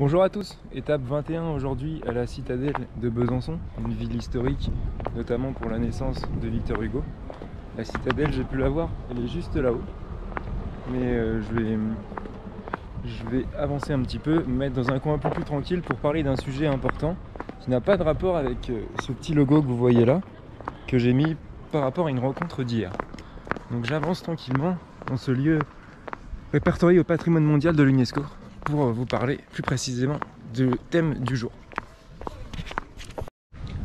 Bonjour à tous, étape 21 aujourd'hui à la citadelle de Besançon, une ville historique notamment pour la naissance de Victor Hugo. La citadelle, j'ai pu la voir, elle est juste là-haut, mais je vais avancer un petit peu, me mettre dans un coin un peu plus tranquille pour parler d'un sujet important qui n'a pas de rapport avec ce petit logo que vous voyez là, que j'ai mis par rapport à une rencontre d'hier. Donc j'avance tranquillement dans ce lieu répertorié au patrimoine mondial de l'UNESCO pour vous parler plus précisément du thème du jour.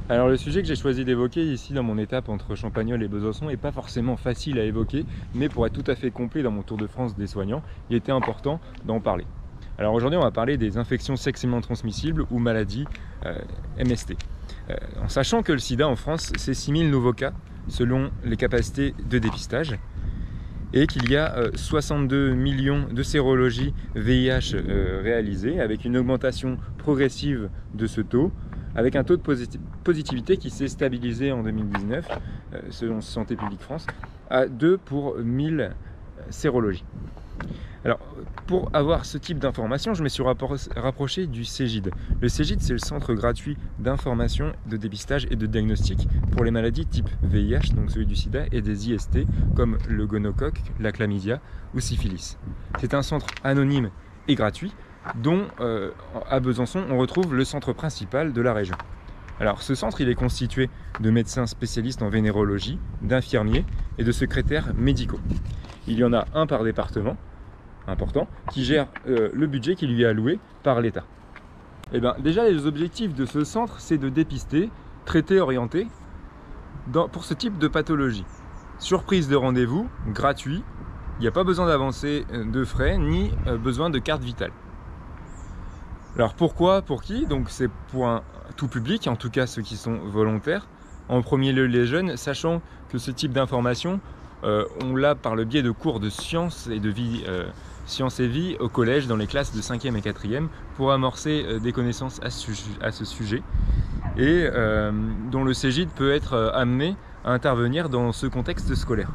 Alors le sujet que j'ai choisi d'évoquer ici dans mon étape entre Champagnole et Besançon n'est pas forcément facile à évoquer, mais pour être tout à fait complet dans mon tour de France des soignants, il était important d'en parler. Alors aujourd'hui on va parler des infections sexuellement transmissibles ou maladies MST. En sachant que le sida en France c'est 6000 nouveaux cas selon les capacités de dépistage, et qu'il y a 62 millions de sérologies VIH réalisées, avec une augmentation progressive de ce taux, avec un taux de positivité qui s'est stabilisé en 2019, selon Santé publique France, à 2 pour 1000 sérologies. Alors, pour avoir ce type d'information, je me suis rapproché du CEGID. Le CEGID, c'est le centre gratuit d'information, de dépistage et de diagnostic pour les maladies type VIH, donc celui du sida, et des IST comme le gonocoque, la chlamydia ou syphilis. C'est un centre anonyme et gratuit dont, à Besançon, on retrouve le centre principal de la région. Alors, ce centre, il est constitué de médecins spécialistes en vénérologie, d'infirmiers et de secrétaires médicaux. Il y en a un par département, important, qui gère le budget qui lui est alloué par l'État. Et bien, déjà, les objectifs de ce centre, c'est de dépister, traiter, orienter pour ce type de pathologie. Surprise de rendez-vous, gratuit, il n'y a pas besoin d'avancer de frais, ni besoin de carte vitale. Alors pourquoi, pour qui? Donc c'est pour un tout public, en tout cas ceux qui sont volontaires. En premier lieu les jeunes, sachant que ce type d'information, on l'a par le biais de cours de sciences et de vie, sciences et vie au collège, dans les classes de 5e et 4e, pour amorcer des connaissances à ce sujet, et dont le CEGID peut être amené à intervenir dans ce contexte scolaire.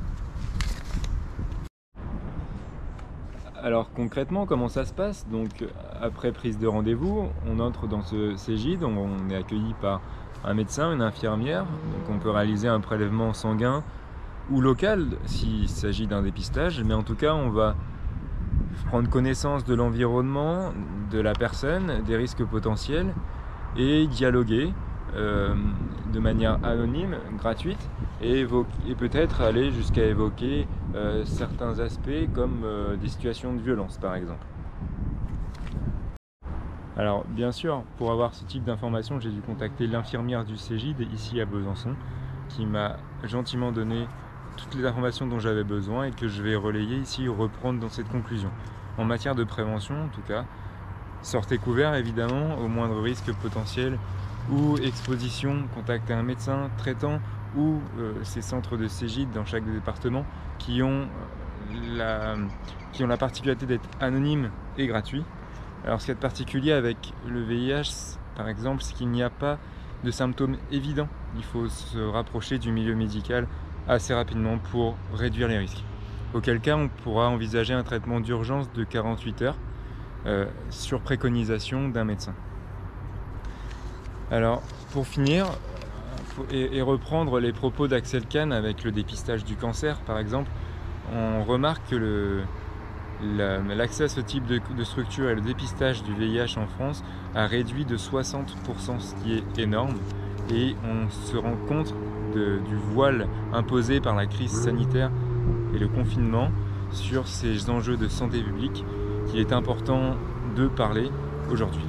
Alors concrètement, comment ça se passe? Donc après prise de rendez-vous, on entre dans ce CEGID, on est accueilli par un médecin, une infirmière, donc on peut réaliser un prélèvement sanguin ou local s'il s'agit d'un dépistage, mais en tout cas on va prendre connaissance de l'environnement, de la personne, des risques potentiels et dialoguer de manière anonyme, gratuite, et peut-être aller jusqu'à évoquer certains aspects comme des situations de violence par exemple. Alors bien sûr, pour avoir ce type d'information, j'ai dû contacter l'infirmière du CEGID ici à Besançon, qui m'a gentiment donné toutes les informations dont j'avais besoin et que je vais relayer ici, reprendre dans cette conclusion. En matière de prévention en tout cas, sortez couverts évidemment, au moindre risque potentiel ou exposition, contactez un médecin traitant ou ces centres de CEGID dans chaque département qui ont la particularité d'être anonymes et gratuits. Alors ce qui est particulier avec le VIH par exemple, c'est qu'il n'y a pas de symptômes évidents. Il faut se rapprocher du milieu médical assez rapidement pour réduire les risques. Auquel cas on pourra envisager un traitement d'urgence de 48 heures sur préconisation d'un médecin. Alors pour finir et reprendre les propos d'Axel Kahn avec le dépistage du cancer par exemple, on remarque que l'accès à ce type de structure et le dépistage du VIH en France a réduit de 60%, ce qui est énorme, et on se rend compte du voile imposé par la crise sanitaire et le confinement sur ces enjeux de santé publique qu'il est important de parler aujourd'hui.